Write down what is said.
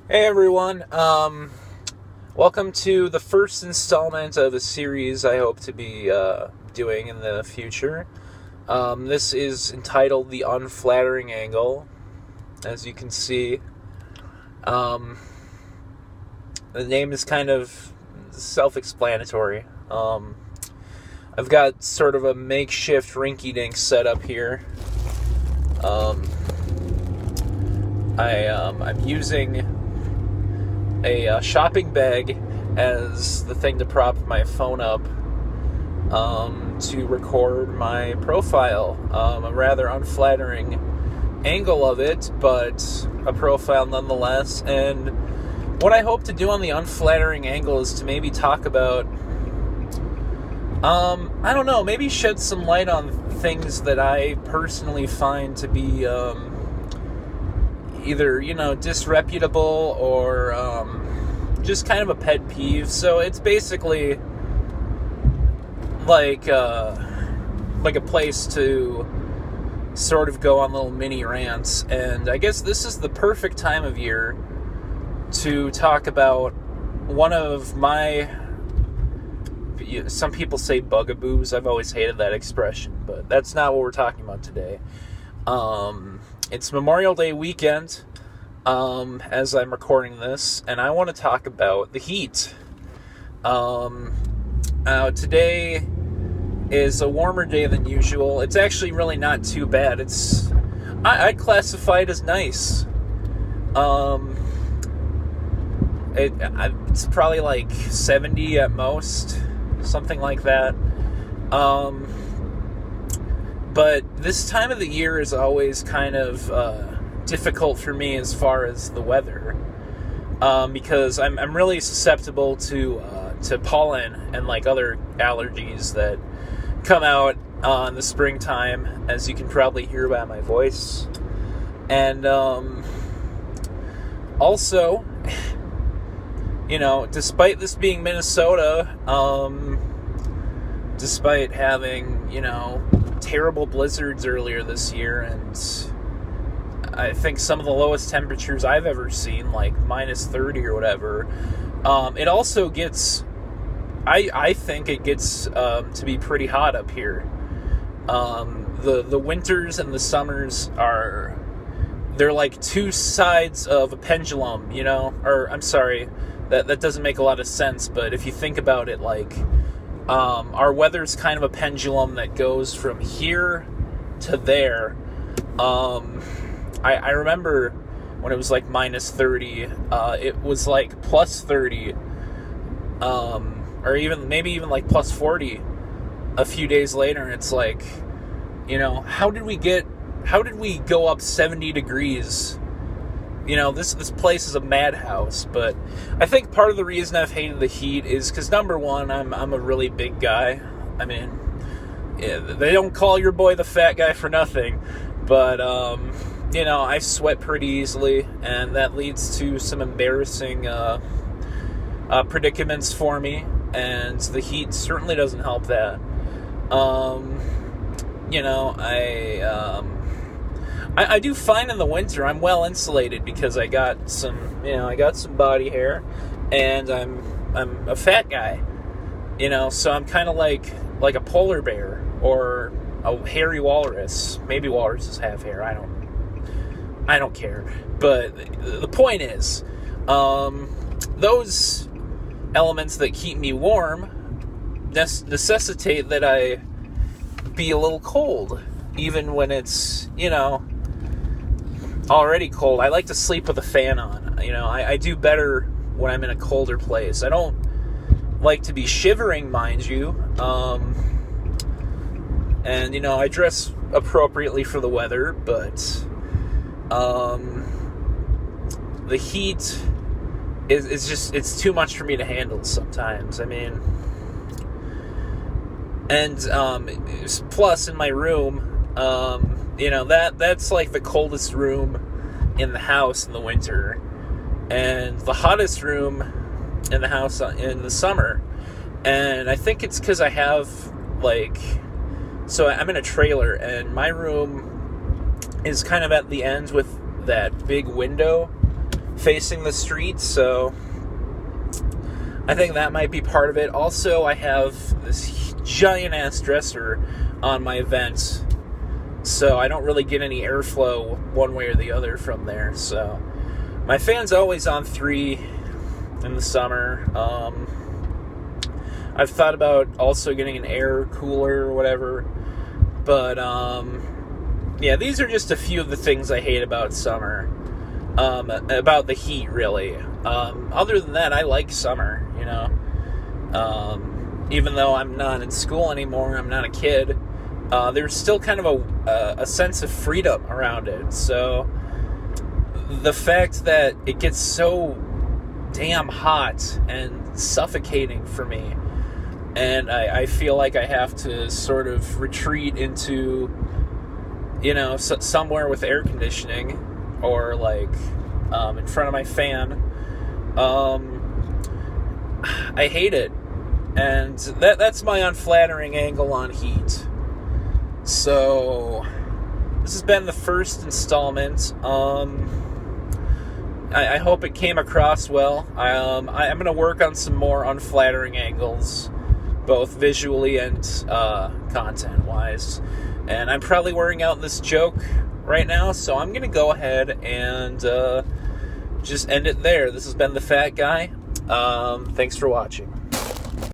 Hey everyone, welcome to the first installment of a series I hope to be doing in the future. This is entitled The Unflattering Angle. As you can see, the name is kind of self-explanatory. I've got sort of a makeshift rinky-dink setup here. I'm using a shopping bag as the thing to prop my phone up to record my profile. A rather unflattering angle of it, but a profile nonetheless. And what I hope to do on the unflattering angle is to maybe talk about, I don't know, maybe shed some light on things that I personally find to be either, disreputable or just kind of a pet peeve. So it's basically like a place to sort of go on little mini rants. And I guess this is the perfect time of year to talk about one of my, some people say bugaboos. I've always hated that expression, but that's not what we're talking about today. It's Memorial Day weekend, as I'm recording this, and I want to talk about the heat. Today is a warmer day than usual. It's actually really not too bad. I'd classify it as nice. It's probably like 70 at most, something like that. But this time of the year is always kind of difficult for me as far as the weather, because I'm really susceptible to pollen and like other allergies that come out in the springtime, as you can probably hear by my voice. And also, despite this being Minnesota, despite having, terrible blizzards earlier this year, and I think some of the lowest temperatures I've ever seen, like minus 30 or whatever, it also gets, I think it gets to be pretty hot up here. The winters and the summers they're like two sides of a pendulum, or I'm sorry, that doesn't make a lot of sense, but if you think about it, like, our weather's kind of a pendulum that goes from here to there. I remember when it was like minus 30, it was like plus 30, or maybe even like plus 40 a few days later. And it's like, how did we go up 70 degrees? This place is a madhouse. But I think part of the reason I've hated the heat is because, number one, I'm a really big guy. I mean, they don't call your boy the fat guy for nothing. But, I sweat pretty easily, and that leads to some embarrassing predicaments for me, and the heat certainly doesn't help that. I do fine in the winter. I'm well insulated because I got some body hair, and I'm a fat guy, so I'm kind of like a polar bear or a hairy walrus. Maybe walruses have hair. I don't care. But the point is, those elements that keep me warm necessitate that I be a little cold, even when it's, already cold. I like to sleep with a fan on. I do better when I'm in a colder place. I don't like to be shivering, mind you. And I dress appropriately for the weather, but the heat is just, it's too much for me to handle sometimes. I mean, and plus in my room, that's like the coldest room in the house in the winter, and the hottest room in the house in the summer. And I think it's because I have, so I'm in a trailer, and my room is kind of at the end with that big window facing the street, so I think that might be part of it. Also, I have this giant-ass dresser on my vent, so I don't really get any airflow one way or the other from there. So my fan's always on 3 in the summer. I've thought about also getting an air cooler or whatever, but yeah, these are just a few of the things I hate about summer, about the heat, really. Other than that, I like summer, you know. Even though I'm not in school anymore, I'm not a kid, there's still kind of a sense of freedom around it. So the fact that it gets so damn hot and suffocating for me, and I feel like I have to sort of retreat into, you know, somewhere with air conditioning, or like in front of my fan. I hate it, and that's my unflattering angle on heat. So this has been the first installment. I hope it came across well. I'm going to work on some more unflattering angles, both visually and content-wise. And I'm probably wearing out this joke right now, so I'm going to go ahead and just end it there. This has been The Fat Guy. Thanks for watching.